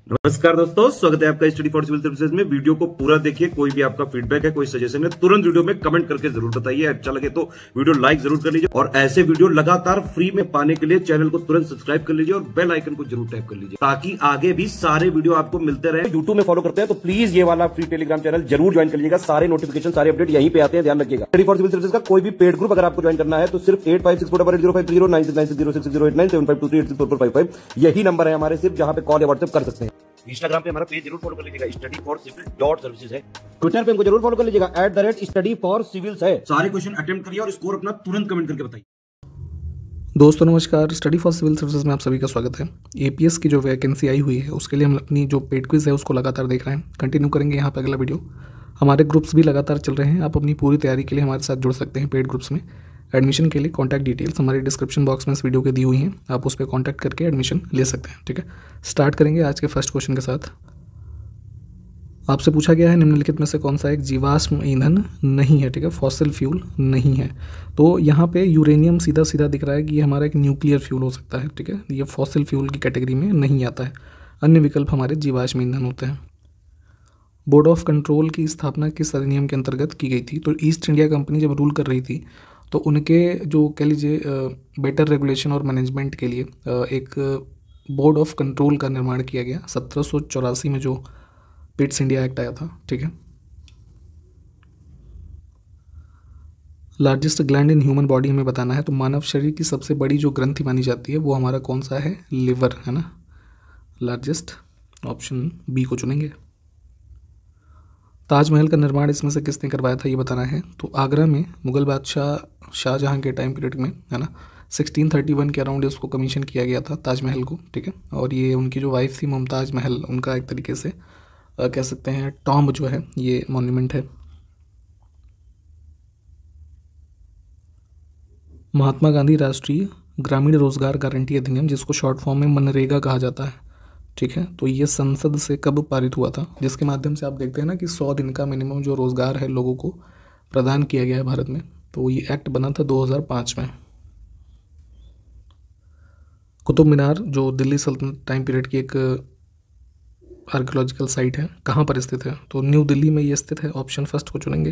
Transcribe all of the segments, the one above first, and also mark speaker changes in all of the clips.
Speaker 1: नमस्कार दोस्तों, स्वागत है आपका स्टडी फॉर सिविल सर्विसेज में। वीडियो को पूरा देखिए। कोई भी आपका फीडबैक है, कोई सजेशन है, तुरंत वीडियो में कमेंट करके जरूर बताइए। अच्छा लगे तो वीडियो लाइक जरूर कर लीजिए और ऐसे वीडियो लगातार फ्री में पाने के लिए चैनल को तुरंत सब्सक्राइब कर लीजिए और बेल आइकन को जरूर टैप कर लीजिए ताकि आगे भी सारे वीडियो आपको मिलते रहे। यूट्यूब में फॉलो करते हैं तो प्लीज ये वाला फ्री टेलीग्राम चैनल जरूर ज्वाइन कर लीजिएगा। सारे नोटिफिकेशन, सारे अपडेट यहीं पे आते हैं, ध्यान रखिएगा। स्टडी फॉर सिविल सर्विसेज का कोई भी पेड ग्रुप अगर आपको ज्वाइन करना है तो सिर्फ 856480530969608606089453864455 यही नंबर है हमारे, सिर्फ जहां पे कॉल या व्हाट्सएप कर सकते हैं। इंस्टाग्राम पे हमारा पेज जरूर फॉलो कर लीजिएगा, स्टडी फॉर सिविल .सर्विसेज है। ट्विटर पे हमको जरूर फॉलो कर लीजिएगा, @study for civils है। सारे क्वेश्चन अटेम्प्ट करिए और स्कोर अपना तुरंत कमेंट करके बताइए।
Speaker 2: दोस्तों नमस्कार, स्टडी फॉर सिविल सर्विसेज में आप सभी का स्वागत है। एपीएस की जो वैकेंसी आई हुई है उसके लिए हम अपनी जो पेड क्विज है उसको लगातार देख रहे हैं, कंटिन्यू करेंगे यहाँ पर अगला वीडियो। हमारे ग्रुप्स भी लगातार चल रहे हैं, आप अपनी पूरी तैयारी के लिए हमारे साथ जुड़ सकते हैं पेड ग्रुप्स में। एडमिशन के लिए कॉन्टैक्ट डिटेल्स हमारे डिस्क्रिप्शन बॉक्स में इस वीडियो के दी हुई हैं, आप उस पर कॉन्टैक्ट करके एडमिशन ले सकते हैं। ठीक है, स्टार्ट करेंगे आज के फर्स्ट क्वेश्चन के साथ। आपसे पूछा गया है निम्नलिखित में से कौन सा एक जीवाश्म ईंधन नहीं है। ठीक है, फॉसिल फ्यूल नहीं है। तो यहाँ पे यूरेनियम सीधा सीधा दिख रहा है कि ये हमारा एक न्यूक्लियर फ्यूल हो सकता है। ठीक है, ये फॉसिल फ्यूल की कैटेगरी में नहीं आता है। अन्य विकल्प हमारे जीवाश्म ईंधन होते हैं। बोर्ड ऑफ कंट्रोल की स्थापना किस अधिनियम के अंतर्गत की गई थी। तो ईस्ट इंडिया कंपनी जब रूल कर रही थी तो उनके जो कह लीजिए बेटर रेगुलेशन और मैनेजमेंट के लिए एक बोर्ड ऑफ कंट्रोल का निर्माण किया गया 1784 में, जो पिट्स इंडिया एक्ट आया था। ठीक है, largest gland in human body हमें बताना है। तो मानव शरीर की सबसे बड़ी जो ग्रंथि मानी जाती है वो हमारा कौन सा है, लिवर है ना, लार्जेस्ट। ऑप्शन बी को चुनेंगे। ताजमहल का निर्माण इसमें से किसने करवाया था ये बताना है। तो आगरा में मुगल बादशाह शाहजहां के टाइम पीरियड में है ना, 1631 के अराउंड इसको कमीशन किया गया था ताजमहल को। ठीक है, और ये उनकी जो वाइफ थी मुमताज महल, उनका एक तरीके से कह सकते हैं टॉम्ब जो है ये मॉन्यूमेंट है। महात्मा गांधी राष्ट्रीय ग्रामीण रोजगार गारंटी अधिनियम, जिसको शॉर्ट फॉर्म में मनरेगा कहा जाता है। ठीक है, तो ये संसद से कब पारित हुआ था, जिसके माध्यम से आप देखते हैं ना कि 100 दिन का मिनिमम जो रोजगार है लोगों को प्रदान किया गया है भारत में। तो ये एक्ट बना था 2005 में। कुतुब मीनार जो दिल्ली सल्तनत टाइम पीरियड की एक आर्कियोलॉजिकल साइट है, कहाँ पर स्थित है। तो न्यू दिल्ली में ये स्थित है। ऑप्शन फर्स्ट को चुनेंगे,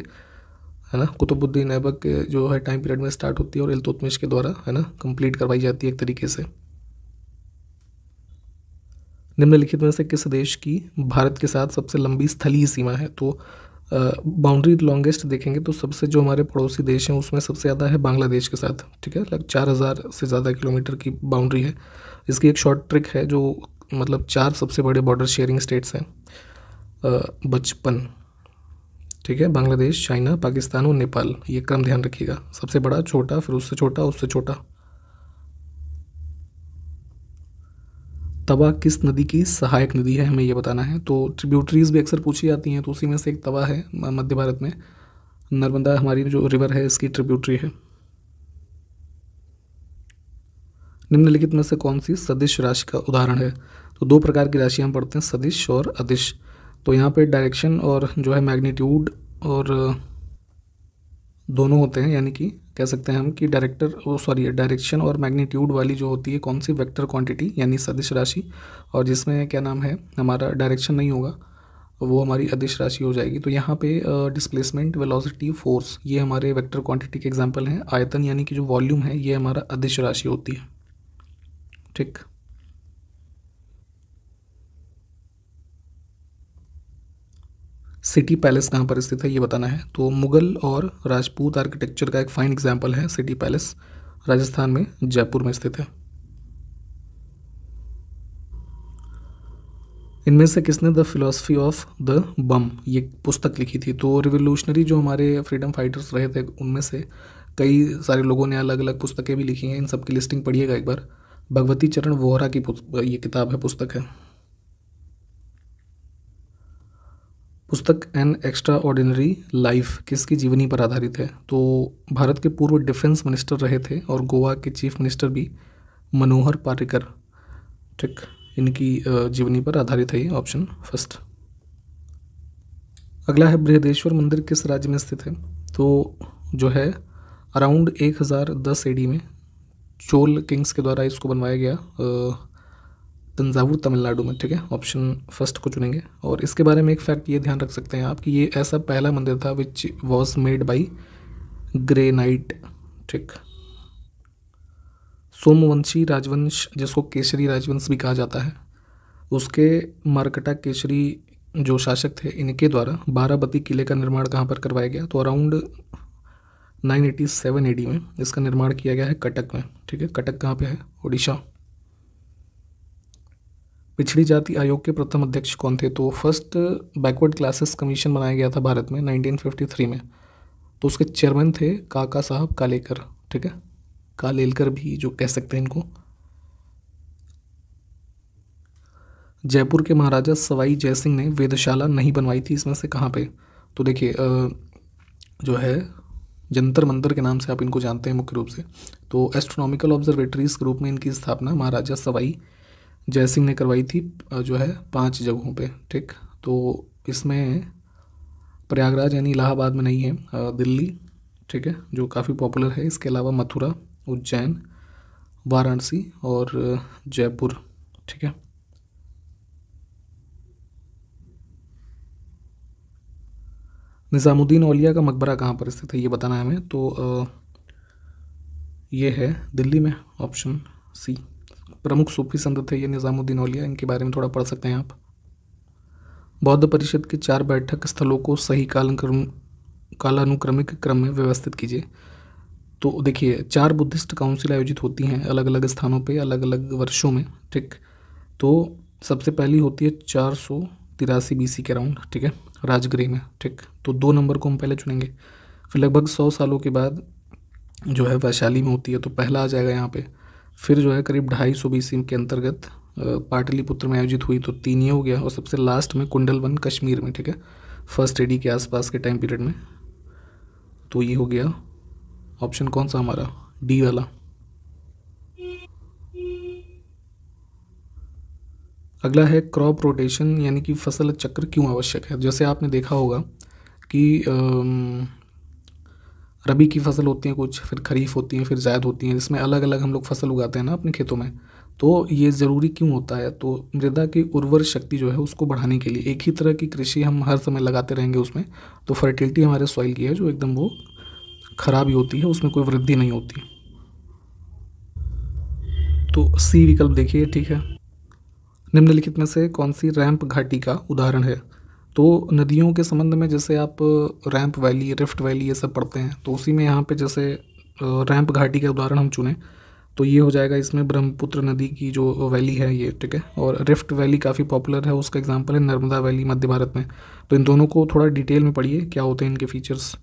Speaker 2: है ना। कुतुबुद्दीन ऐबक जो है टाइम पीरियड में स्टार्ट होती है और इल्तुतमिश के द्वारा है ना कंप्लीट करवाई जाती है एक तरीके से। निम्नलिखित में से किस देश की भारत के साथ सबसे लंबी स्थलीय सीमा है। तो बाउंड्री लॉन्गेस्ट देखेंगे तो सबसे जो हमारे पड़ोसी देश हैं उसमें सबसे ज़्यादा है बांग्लादेश के साथ। ठीक है, लगभग 4000 से ज़्यादा किलोमीटर की बाउंड्री है। इसकी एक शॉर्ट ट्रिक है, जो मतलब 4 सबसे बड़े बॉर्डर शेयरिंग स्टेट्स हैं 55। ठीक है, बांग्लादेश, चाइना, पाकिस्तान और नेपाल, ये क्रम ध्यान रखिएगा। सबसे बड़ा, छोटा, फिर उससे छोटा, उससे छोटा। तवा किस नदी की सहायक नदी है, हमें ये बताना है। तो ट्रिब्यूटरीज भी अक्सर पूछी जाती हैं, तो उसी में से एक तवा है मध्य भारत में। नर्मदा हमारी जो रिवर है इसकी ट्रिब्यूटरी है। निम्नलिखित में से कौन सी सदिश राशि का उदाहरण है। तो 2 प्रकार की राशि हम पढ़ते हैं, सदिश और अदिश। तो यहाँ पे डायरेक्शन और जो है मैग्नीट्यूड और दोनों होते हैं, यानी कि कह सकते हैं हम कि डायरेक्शन और मैग्नीट्यूड वाली जो होती है कौन सी, वेक्टर क्वांटिटी यानी सदिश राशि। और जिसमें क्या नाम है, हमारा डायरेक्शन नहीं होगा वो हमारी अदिश राशि हो जाएगी। तो यहाँ पे डिस्प्लेसमेंट, वेलोसिटी, फोर्स, ये हमारे वेक्टर क्वांटिटी के एग्जांपल हैं। आयतन यानी कि जो वॉल्यूम है ये हमारा अदिश राशि होती है। ठीक, सिटी पैलेस कहाँ पर स्थित है ये बताना है। तो मुगल और राजपूत आर्किटेक्चर का एक फाइन एग्जाम्पल है सिटी पैलेस, राजस्थान में जयपुर में स्थित है। इनमें से किसने द फिलॉसफी ऑफ द बम ये पुस्तक लिखी थी। तो रिवोल्यूशनरी जो हमारे फ्रीडम फाइटर्स रहे थे उनमें से कई सारे लोगों ने अलग अलग पुस्तकें भी लिखी हैं, इन सब की लिस्टिंग पढ़िएगा एक बार। भगवती चरण वोहरा की ये किताब है, पुस्तक है। पुस्तक एन एक्स्ट्रा ऑर्डिनरी लाइफ किसकी जीवनी पर आधारित है। तो भारत के पूर्व डिफेंस मिनिस्टर रहे थे और गोवा के चीफ मिनिस्टर भी, मनोहर पार्रिकर। ठीक, इनकी जीवनी पर आधारित है ये, ऑप्शन फर्स्ट। अगला है बृहदेश्वर मंदिर किस राज्य में स्थित है। तो जो है अराउंड 1010 AD में चोल किंग्स के द्वारा इसको बनवाया गया तंजावुर तमिलनाडु में, ठीक है। ऑप्शन फर्स्ट को चुनेंगे। और इसके बारे में एक फैक्ट ये ध्यान रख सकते हैं आप कि ये ऐसा पहला मंदिर था which was made by granite, ठीक। सोमवंशी राजवंश, जिसको केसरी राजवंश भी कहा जाता है, उसके मरकटा केसरी जो शासक थे, इनके द्वारा बाराबती किले का निर्माण कहाँ पर करवाया गया? तो अराउंड 987 AD में इसका निर्माण किया गया है कटक में, ठीक है। कटक कहाँ पे है? उड़ीसा। पिछड़ी जाति आयोग के प्रथम अध्यक्ष कौन थे? तो फर्स्ट बैकवर्ड क्लासेस कमीशन बनाया गया था भारत में 1953 में, तो उसके चेयरमैन थे काका साहब कालेकर, ठीक है। कालेलकर भी जो कह सकते हैं इनको। जयपुर के महाराजा सवाई जयसिंह ने वेधशाला नहीं बनवाई थी, इसमें से कहाँ पे? तो देखिए जो है जंतर मंतर के नाम से आप इनको जानते हैं मुख्य रूप से। तो एस्ट्रोनॉमिकल ऑब्जर्वेटरीज के रूप में इनकी स्थापना महाराजा सवाई जयसिंह ने करवाई थी जो है 5 जगहों पे, ठीक। तो इसमें प्रयागराज यानी इलाहाबाद में नहीं है, दिल्ली, ठीक है, जो काफ़ी पॉपुलर है। इसके अलावा मथुरा, उज्जैन, वाराणसी और जयपुर, ठीक है। निज़ामुद्दीन औलिया का मकबरा कहाँ पर स्थित है ये बताना है हमें। तो ये है दिल्ली में, ऑप्शन सी। प्रमुख सूफी संत थे ये निज़ामुद्दीन औलिया, इनके बारे में थोड़ा पढ़ सकते हैं आप। बौद्ध परिषद के 4 बैठक स्थलों को सही कालानुक्रमिक क्रम में व्यवस्थित कीजिए। तो देखिए 4 बुद्धिस्ट काउंसिल आयोजित होती हैं अलग अलग स्थानों पे अलग अलग वर्षों में, ठीक। तो सबसे पहली होती है 483 BC के अराउंड, ठीक है, राजगृह में, ठीक। तो 2 नंबर को हम पहले चुनेंगे। फिर लगभग 100 सालों के बाद जो है वैशाली में होती है, तो पहला आ जाएगा यहाँ पे। फिर जो है करीब 250 BC के अंतर्गत पाटलिपुत्र में आयोजित हुई, तो 3 ये हो गया। और सबसे लास्ट में कुंडलवन कश्मीर में, ठीक है, 1st AD के आसपास के टाइम पीरियड में। तो ये हो गया ऑप्शन कौन सा हमारा? डी वाला। अगला है क्रॉप रोटेशन, यानी कि फसल चक्र क्यों आवश्यक है। जैसे आपने देखा होगा कि रबी की फसल होती है कुछ, फिर खरीफ होती है, फिर जायद होती हैं, जिसमें अलग अलग हम लोग फसल उगाते हैं ना अपने खेतों में। तो ये ज़रूरी क्यों होता है? तो मृदा की उर्वर शक्ति जो है उसको बढ़ाने के लिए। एक ही तरह की कृषि हम हर समय लगाते रहेंगे उसमें, तो फर्टिलिटी हमारे सॉइल की है जो एकदम वो खराब ही होती है, उसमें कोई वृद्धि नहीं होती। तो सी विकल्प देखिए, ठीक है। निम्नलिखित में से कौन सी रैंप घाटी का उदाहरण है? तो नदियों के संबंध में जैसे आप रैंप वैली, रिफ्ट वैली ये सब पढ़ते हैं, तो उसी में यहाँ पे जैसे रैंप घाटी का उदाहरण हम चुनें तो ये हो जाएगा इसमें ब्रह्मपुत्र नदी की जो वैली है ये, ठीक है। और रिफ्ट वैली काफ़ी पॉपुलर है, उसका एग्जांपल है नर्मदा वैली मध्य भारत में। तो इन दोनों को थोड़ा डिटेल में पढ़िए क्या होते हैं इनके फीचर्स।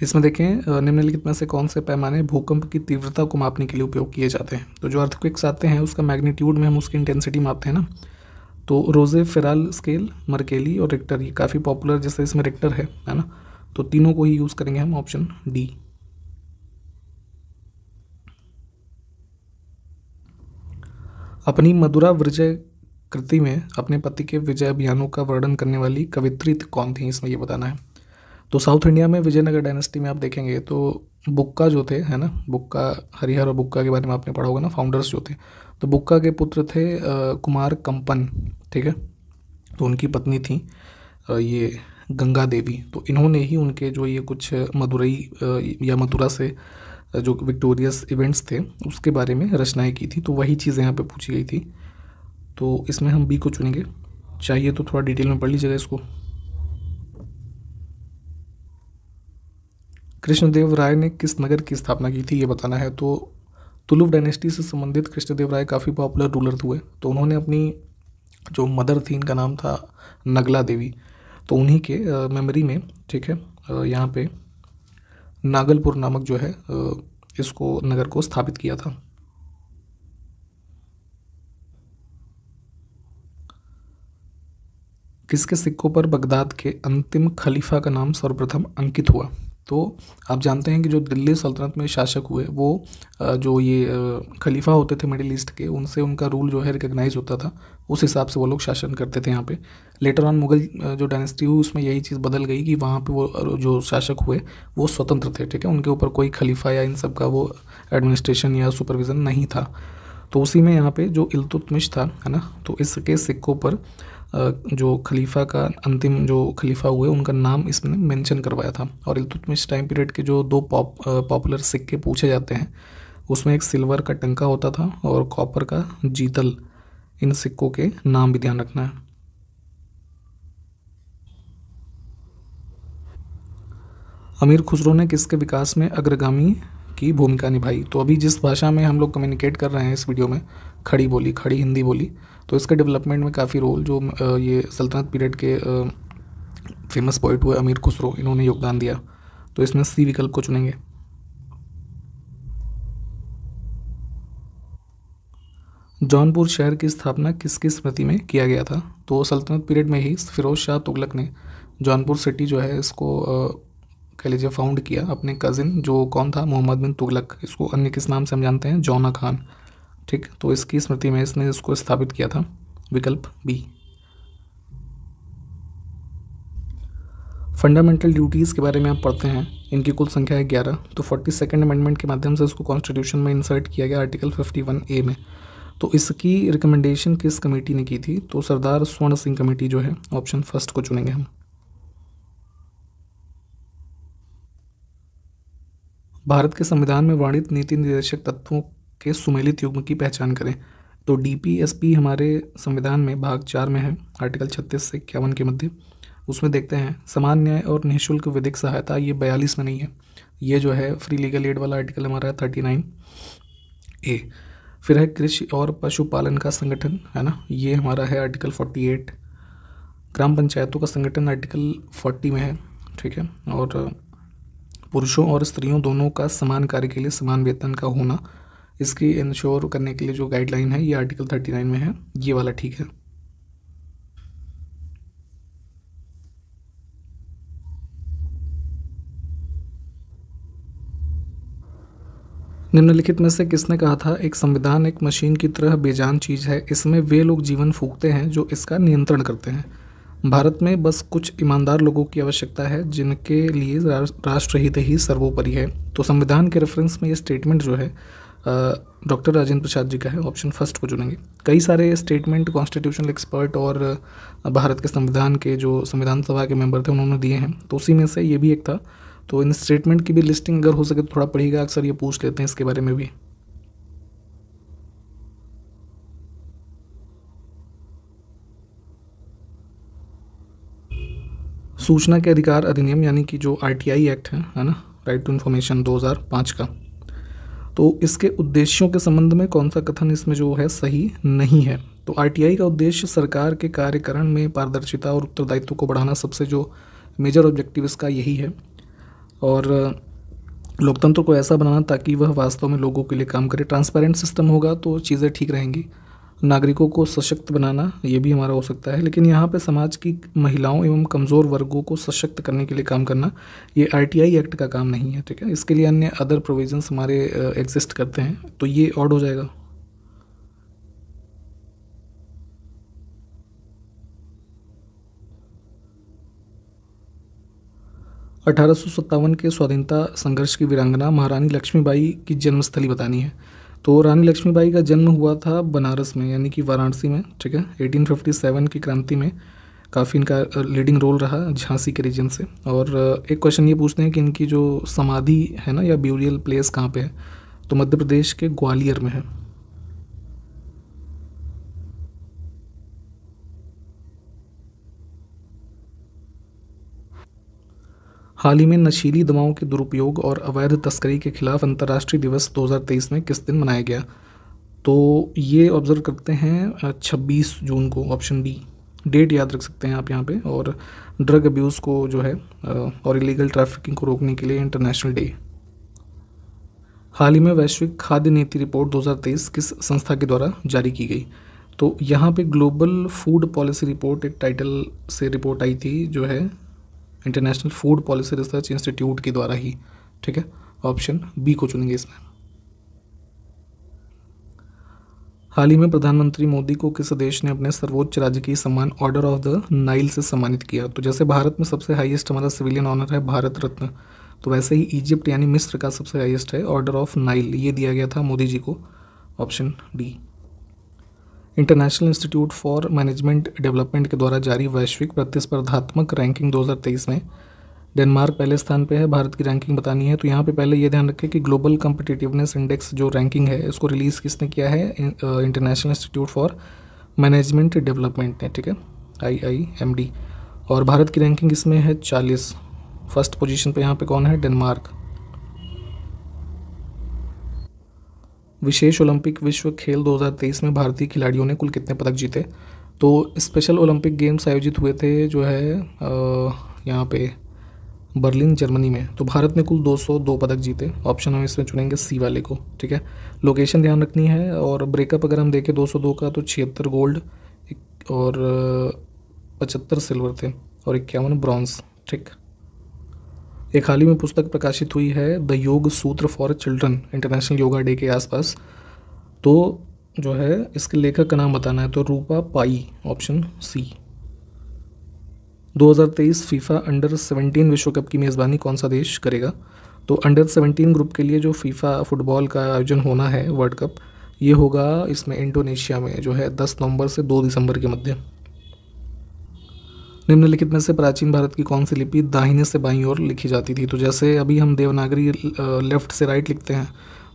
Speaker 2: इसमें देखें निम्नलिखित में से कौन से पैमाने भूकंप की तीव्रता को मापने के लिए उपयोग किए जाते हैं। तो जो अर्थक्वेक्स आते हैं उसका मैग्नीट्यूड में हम उसकी इंटेंसिटी मापते हैं ना, तो रोजे फेराल स्केल, मर्केली और रिक्टर, ये काफ़ी पॉपुलर, जैसे इसमें रिक्टर है ना, तो तीनों को ही यूज़ करेंगे हम, ऑप्शन डी। अपनी मधुरा विजय कृति में अपने पति के विजय अभियानों का वर्णन करने वाली कवित्री कौन थी, इसमें ये बताना है। तो साउथ इंडिया में विजयनगर डायनेस्टी में आप देखेंगे तो बुक्का जो थे, है ना, बुक्का, हरिहर और बुक्का के बारे में आपने पढ़ा होगा ना, फाउंडर्स जो थे। तो बुक्का के पुत्र थे कुमार कंपन, ठीक है। तो उनकी पत्नी थी ये गंगा देवी। तो इन्होंने ही उनके जो ये कुछ मदुरई या मथुरा से जो विक्टोरियस इवेंट्स थे उसके बारे में रचनाएं की थी। तो वही चीज़ें यहाँ पे पूछी गई थी। तो इसमें हम बी को चुनेंगे। चाहिए तो थोड़ा डिटेल में पढ़ लीजिएगा इसको। कृष्णदेव राय ने किस नगर की स्थापना की थी ये बताना है। तो तुलुव डायनेस्टी से संबंधित कृष्णदेव राय काफ़ी पॉपुलर रूलर हुए। तो उन्होंने अपनी जो मदर थी, इनका नाम था नगला देवी, तो उन्हीं के मेमोरी में, ठीक है, यहाँ पे नागलपुर नामक जो है इसको नगर को स्थापित किया था। किसके सिक्कों पर बगदाद के अंतिम खलीफा का नाम सर्वप्रथम अंकित हुआ? तो आप जानते हैं कि जो दिल्ली सल्तनत में शासक हुए वो जो ये खलीफा होते थे मिडिल ईस्ट के, उनसे उनका रूल जो है रिकग्नाइज होता था, उस हिसाब से वो लोग शासन करते थे यहाँ पे। लेटर ऑन मुगल जो डायनेस्टी हुई उसमें यही चीज़ बदल गई कि वहाँ पे वो जो शासक हुए वो स्वतंत्र थे, ठीक है, उनके ऊपर कोई खलीफा या इन सब का वो एडमिनिस्ट्रेशन या सुपरविज़न नहीं था। तो उसी में यहाँ पे जो इल्तुतमिश था, है ना, तो इसके सिक्कों पर जो खलीफा का अंतिम जो खलीफा हुए उनका नाम इसमें मेंशन करवाया था। और इल्तुतमिश टाइम पीरियड के जो दो पॉपुलर सिक्के पूछे जाते हैं उसमें एक सिल्वर का टंका होता था और कॉपर का जीतल। इन सिक्कों के नाम भी ध्यान रखना है। अमीर खुसरो ने किसके विकास में अग्रगामी की भूमिका निभाई? तो अभी जिस भाषा में हम लोग कम्युनिकेट कर रहे हैं इस वीडियो में, खड़ी बोली, खड़ी हिंदी बोली, तो इसके डेवलपमेंट में काफ़ी रोल जो ये सल्तनत पीरियड के फेमस पोइट हुए अमीर खुसरो, इन्होंने योगदान दिया। तो इसमें सी विकल्प को चुनेंगे। जौनपुर शहर की स्थापना किसकी स्मृति में किया गया था? तो सल्तनत पीरियड में ही फिरोज शाह तुगलक ने जौनपुर सिटी जो है इसको कह लीजिए फाउंड किया। अपने कज़िन जो कौन था, मोहम्मद बिन तुगलक, इसको अन्य किस नाम से हम जानते हैं, जौना खान, ठीक। तो इसकी स्मृति में इसने इसको स्थापित किया था। विकल्प बी। फंडामेंटल ड्यूटीज़ के बारे में आप पढ़ते हैं, इनकी कुल संख्या है 11। तो 42nd अमेंडमेंट के माध्यम से इसको कॉन्स्टिट्यूशन में इंसर्ट किया गया आर्टिकल 51A में। तो इसकी रिकमेंडेशन किस कमेटी ने की थी? तो सरदार स्वर्ण सिंह कमेटी जो है, ऑप्शन फर्स्ट को चुनेंगे हम। भारत के संविधान में वर्णित नीति निर्देशक तत्वों के सुमेलित युग्म की पहचान करें। तो DPSP हमारे संविधान में भाग 4 में है, आर्टिकल 36 से 51 के मध्य। उसमें देखते हैं समान न्याय और निःशुल्क विधिक सहायता, ये 42 में नहीं है, ये जो है फ्री लीगल एड वाला आर्टिकल हमारा है 39A। फिर है कृषि और पशुपालन का संगठन, है ना, ये हमारा है आर्टिकल 48। ग्राम पंचायतों का संगठन आर्टिकल 40 में है, ठीक है। और पुरुषों और स्त्रियों दोनों का समान कार्य के लिए समान वेतन का होना, इसकी इंश्योर करने के लिए जो गाइडलाइन है ये आर्टिकल 39 में है, ये वाला ठीक है। निम्नलिखित में से किसने कहा था, एक संविधान एक मशीन की तरह बेजान चीज़ है, इसमें वे लोग जीवन फूंकते हैं जो इसका नियंत्रण करते हैं। भारत में बस कुछ ईमानदार लोगों की आवश्यकता है जिनके लिए राष्ट्रहित ही सर्वोपरि है। तो संविधान के रेफरेंस में ये स्टेटमेंट जो है डॉक्टर राजेंद्र प्रसाद जी का है, ऑप्शन फर्स्ट को चुनेंगे। कई सारे स्टेटमेंट कॉन्स्टिट्यूशनल एक्सपर्ट और भारत के संविधान के जो संविधान सभा के मेंबर थे उन्होंने दिए हैं, तो उसी में से ये भी एक था। तो इन स्टेटमेंट की भी लिस्टिंग अगर हो सके तो थोड़ा पढ़िएगा, अक्सर ये पूछ लेते हैं इसके बारे में भी। सूचना के अधिकार अधिनियम यानी कि जो RTI एक्ट है ना, राइट टू इन्फॉर्मेशन 2005 का, तो इसके उद्देश्यों के संबंध में कौन सा कथन इसमें जो है सही नहीं है? तो RTI का उद्देश्य सरकार के कार्यकरण में पारदर्शिता और उत्तरदायित्व को बढ़ाना, सबसे जो मेजर ऑब्जेक्टिव इसका यही है। और लोकतंत्र को ऐसा बनाना ताकि वह वास्तव में लोगों के लिए काम करे। ट्रांसपेरेंट सिस्टम होगा तो चीज़ें ठीक रहेंगी। नागरिकों को सशक्त बनाना, ये भी हमारा हो सकता है, लेकिन यहाँ पे समाज की महिलाओं एवं कमज़ोर वर्गों को सशक्त करने के लिए काम करना, ये RTI एक्ट का काम नहीं है, ठीक है। इसके लिए अन्य अदर प्रोविजंस हमारे एग्जिस्ट करते हैं, तो ये ऑड हो जाएगा। अठारह के स्वाधीनता संघर्ष की वीरांगना महारानी लक्ष्मीबाई की जन्मस्थली बतानी है। तो रानी लक्ष्मीबाई का जन्म हुआ था बनारस में, यानी कि वाराणसी में, ठीक है। 1857 की क्रांति में काफ़ी इनका लीडिंग रोल रहा झांसी के रीजन से। और एक क्वेश्चन ये पूछते हैं कि इनकी जो समाधि है ना या ब्यूरियल प्लेस कहाँ पे है, तो मध्य प्रदेश के ग्वालियर में है। हाल ही में नशीली दवाओं के दुरुपयोग और अवैध तस्करी के खिलाफ अंतर्राष्ट्रीय दिवस 2023 में किस दिन मनाया गया? तो ये ऑब्जर्व करते हैं 26 जून को, ऑप्शन डी। डेट याद रख सकते हैं आप यहाँ पे। और ड्रग अब्यूज़ को जो है और इलीगल ट्रैफिकिंग को रोकने के लिए इंटरनेशनल डे। हाल ही में वैश्विक खाद्य नीति रिपोर्ट 2023 किस संस्था के द्वारा जारी की गई? तो यहाँ पे ग्लोबल फूड पॉलिसी रिपोर्ट एक टाइटल से रिपोर्ट आई थी, जो है international food policy research institute के द्वारा ही, ठीक है। ऑप्शन बी को चुनेंगे इसमें। हाल ही में प्रधानमंत्री मोदी को किस देश ने अपने सर्वोच्च राजकीय सम्मान ऑर्डर ऑफ द नाइल से सम्मानित किया? तो जैसे भारत में सबसे हाईएस्ट हमारा सिविलियन ऑनर है भारत रत्न, तो वैसे ही इजिप्ट यानी मिस्र का सबसे हाईएस्ट है ऑर्डर ऑफ नाइल, ये दिया गया था मोदी जी को। Option D. International institute for management development के द्वारा जारी वैश्विक प्रतिस्पर्धात्मक रैंकिंग 2023 में डेनमार्क पहले स्थान पे है। भारत की रैंकिंग बतानी है तो यहाँ पे पहले ये ध्यान रखें कि ग्लोबल कम्पिटिटिवनेस इंडेक्स जो रैंकिंग है इसको रिलीज़ किसने किया है, international institute for management development ने, ठीक है, IIMD। और भारत की रैंकिंग इसमें है 40। फर्स्ट पोजीशन पे यहाँ पे कौन है, डेनमार्क। विशेष ओलंपिक विश्व खेल 2023 में भारतीय खिलाड़ियों ने कुल कितने पदक जीते? तो स्पेशल ओलंपिक गेम्स आयोजित हुए थे जो है यहाँ पे बर्लिन जर्मनी में, तो भारत ने कुल 202 पदक जीते। ऑप्शन हम इसमें चुनेंगे सी वाले को, ठीक है। लोकेशन ध्यान रखनी है। और ब्रेकअप अगर हम देखें 202 का तो 76 गोल्ड और 75 सिल्वर थे और 51 ब्रॉन्ज, ठीक। एक हाल ही में पुस्तक प्रकाशित हुई है द योग सूत्र for children international yoga day के आसपास, तो जो है इसके लेखक का नाम बताना है, तो रूपा पाई, ऑप्शन सी। 2023 फीफा अंडर 17 विश्व कप की मेज़बानी कौन सा देश करेगा? तो अंडर 17 ग्रुप के लिए जो फीफा फुटबॉल का आयोजन होना है वर्ल्ड कप, ये होगा इसमें इंडोनेशिया में, जो है 10 नवंबर से 2 दिसंबर के मध्य। निम्नलिखित में से प्राचीन भारत की कौन सी लिपि दाहिने से बाईं ओर लिखी जाती थी? तो जैसे अभी हम देवनागरी लेफ्ट से राइट लिखते हैं,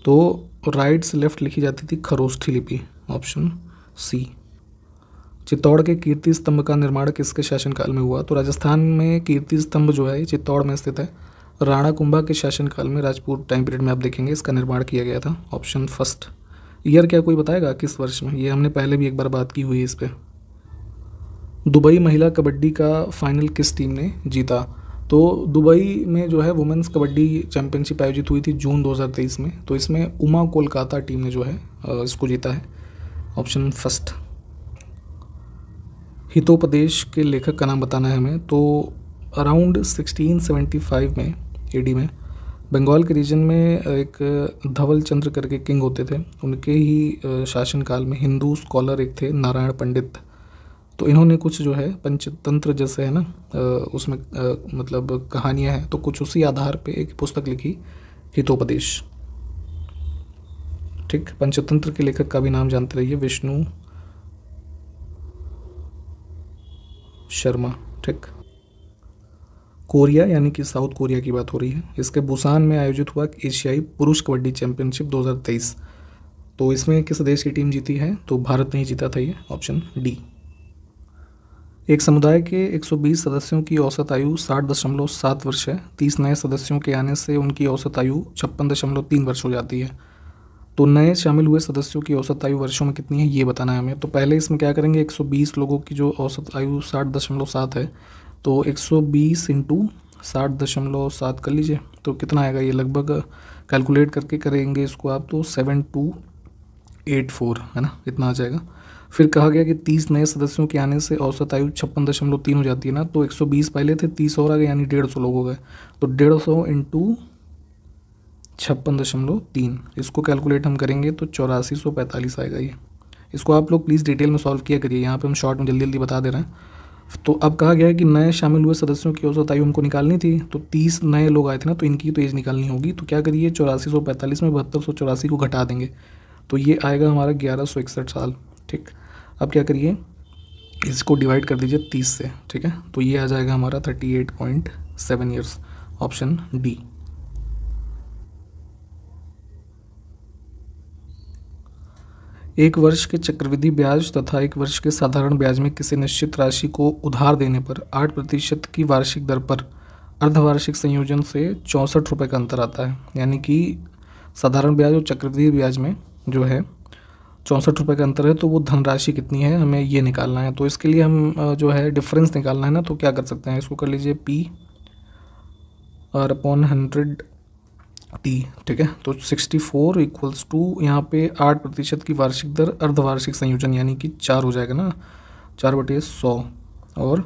Speaker 2: तो राइट से लेफ्ट लिखी जाती थी खरोष्ठी लिपि, ऑप्शन सी। चित्तौड़ के कीर्ति स्तंभ का निर्माण किसके शासनकाल में हुआ? तो राजस्थान में कीर्ति स्तंभ जो है चित्तौड़ में स्थित है। राणा कुंभा के शासनकाल में, राजपूत टाइम पीरियड में आप देखेंगे इसका निर्माण किया गया था, ऑप्शन फर्स्ट। ईयर क्या कोई बताएगा किस वर्ष में? ये हमने पहले भी एक बार बात की हुई है इस पर। दुबई महिला कबड्डी का फाइनल किस टीम ने जीता? तो दुबई में जो है वुमेन्स कबड्डी चैंपियनशिप आयोजित हुई थी जून 2023 में, तो इसमें उमा कोलकाता टीम ने जो है इसको जीता है, ऑप्शन फर्स्ट। हितोपदेश के लेखक का नाम बताना है हमें। तो अराउंड 1675 में AD में बंगाल के रीजन में एक धवल चंद्र करके किंग होते थे, उनके ही शासनकाल में हिंदू स्कॉलर एक थे नारायण पंडित, तो इन्होंने कुछ जो है पंचतंत्र जैसे है ना उसमें मतलब कहानियाँ हैं, तो कुछ उसी आधार पे एक पुस्तक लिखी हितोपदेश, ठीक। पंचतंत्र के लेखक का भी नाम जानते रहिए, विष्णु शर्मा, ठीक। कोरिया यानी कि साउथ कोरिया की बात हो रही है, इसके बुसान में आयोजित हुआ एशियाई पुरुष कबड्डी चैंपियनशिप 2023, तो इसमें किस देश की टीम जीती है? तो भारत ने ही जीता था ये, ऑप्शन डी। एक समुदाय के 120 सदस्यों की औसत आयु 60.7 वर्ष है। 30 नए सदस्यों के आने से उनकी औसत आयु 56.3 वर्ष हो जाती है। तो नए शामिल हुए सदस्यों की औसत आयु वर्षों में कितनी है ये बताना है हमें। तो पहले इसमें क्या करेंगे, 120 लोगों की जो औसत आयु 60.7 है, तो 120 इंटू 60.7 कर लीजिए, तो कितना आएगा ये, लगभग कैलकुलेट करके करेंगे इसको आप तो 7284 है ना, इतना आ जाएगा। फिर कहा गया कि 30 नए सदस्यों के आने से औसत आयु 56.3 हो जाती है ना, तो 120 पहले थे, 30 और आ गए यानी 150 लोग हो गए, तो 150 इंटू 56.3 इसको कैलकुलेट हम करेंगे तो 8445 आएगा ये। इसको आप लोग प्लीज़ डिटेल में सॉल्व किया करिए, यहाँ पे हम शॉर्ट में जल्दी जल्दी बता दे रहे हैं। तो अब कहा गया है कि नए शामिल हुए सदस्यों की औसत आयु हमको निकालनी थी, तो 30 नए लोग आए थे ना, तो इनकी तो एज निकालनी होगी। तो क्या करिए, 8445 में 7284 को घटा देंगे, तो ये आएगा हमारा 1161 साल, ठीक। अब क्या करिए, इसको डिवाइड कर दीजिए 30 से, ठीक है, तो ये आ जाएगा हमारा 38.7 ईयर्स, ऑप्शन डी। एक वर्ष के चक्रवृद्धि ब्याज तथा एक वर्ष के साधारण ब्याज में किसी निश्चित राशि को उधार देने पर 8% की वार्षिक दर पर अर्धवार्षिक संयोजन से 64 रुपये का अंतर आता है। यानी कि साधारण ब्याज और चक्रवृद्धि ब्याज में जो है 64 रुपये का अंतर है, तो वो धनराशि कितनी है हमें ये निकालना है। तो इसके लिए हम जो है डिफरेंस निकालना है ना, तो क्या कर सकते हैं, इसको कर लीजिए P/100T, ठीक है। तो 64 इक्वल्स टू यहाँ पे 8% की वार्षिक दर अर्धवार्षिक संयोजन यानी कि 4 हो जाएगा ना, 4/100 और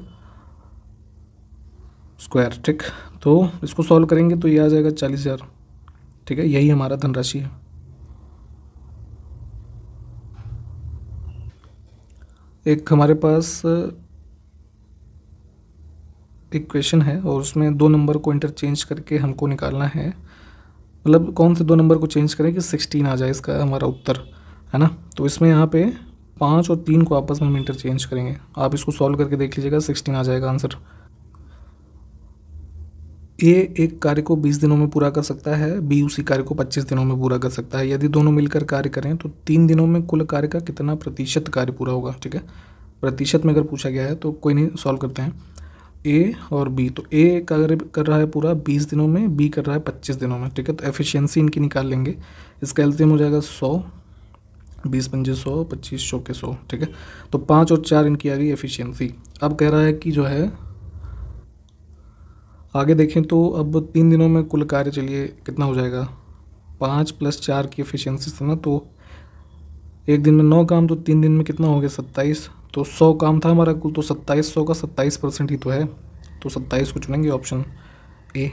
Speaker 2: स्क्वायर, ठीक। तो इसको सॉल्व करेंगे तो ये आ जाएगा 40,000, ठीक है, यही हमारा धनराशि है। एक हमारे पास एक क्वेश्चन है और उसमें 2 नंबर को इंटरचेंज करके हमको निकालना है, मतलब कौन से 2 नंबर को चेंज करें कि 16 आ जाए इसका हमारा उत्तर है ना। तो इसमें यहाँ पे 5 और 3 को आपस में हम इंटरचेंज करेंगे। आप इसको सॉल्व करके देख लीजिएगा, 16 आ जाएगा आंसर। ए एक कार्य को 20 दिनों में पूरा कर सकता है, बी उसी कार्य को 25 दिनों में पूरा कर सकता है। यदि दोनों मिलकर कार्य करें तो 3 दिनों में कुल कार्य का कितना प्रतिशत कार्य पूरा होगा। ठीक है, प्रतिशत में अगर पूछा गया है तो कोई नहीं, सॉल्व करते हैं। ए और बी, तो ए कार्य कर रहा है पूरा 20 दिनों में, बी कर रहा है 25 दिनों में। ठीक है, तो एफिशिएंसी इनकी निकाल लेंगे। इसका एलसीएम हो जाएगा 100, 20 पंजे 100, 25 100 के 100। ठीक है, तो 5 और 4 इनकी आ गई एफिशिएंसी। अब कह रहा है कि जो है आगे देखें तो अब 3 दिनों में कुल कार्य, चलिए कितना हो जाएगा, 5 + 4 की एफिशिएंसी से ना, तो एक दिन में 9 काम, तो 3 दिन में कितना हो गया 27। तो 100 काम था हमारा कुल, तो 2700 का 27% ही तो है, तो 27 को चुनेंगे, ऑप्शन ए।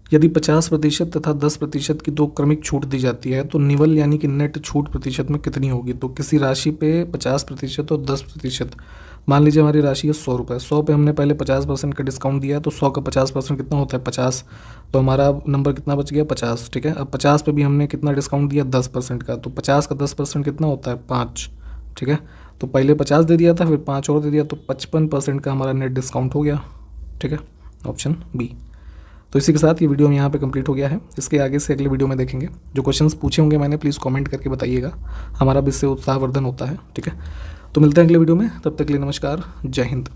Speaker 2: यदि 50% तथा 10% की 2 क्रमिक छूट दी जाती है तो निवल यानी कि नेट छूट प्रतिशत में कितनी होगी। तो किसी राशि पे 50% और 10%, मान लीजिए हमारी राशि है 100 रुपये, 100 पे हमने पहले 50% का डिस्काउंट दिया है, तो 100 का 50% कितना होता है 50, तो हमारा नंबर कितना बच गया 50। ठीक है, अब 50 पे भी हमने कितना डिस्काउंट दिया 10% का, तो 50 का 10% कितना होता है 5। ठीक है, तो पहले 50 दे दिया था, फिर 5 और दे दिया, तो 55% का हमारा नेट डिस्काउंट हो गया। ठीक है, ऑप्शन बी। तो इसी के साथ ये वीडियो यहाँ पे कंप्लीट हो गया है। इसके आगे से अगले वीडियो में देखेंगे। जो क्वेश्चंस पूछे होंगे मैंने, प्लीज़ कमेंट करके बताइएगा, हमारा भी इससे उत्साहवर्धन होता है। ठीक है, तो मिलते हैं अगले वीडियो में, तब तक के लिए नमस्कार, जय हिंद।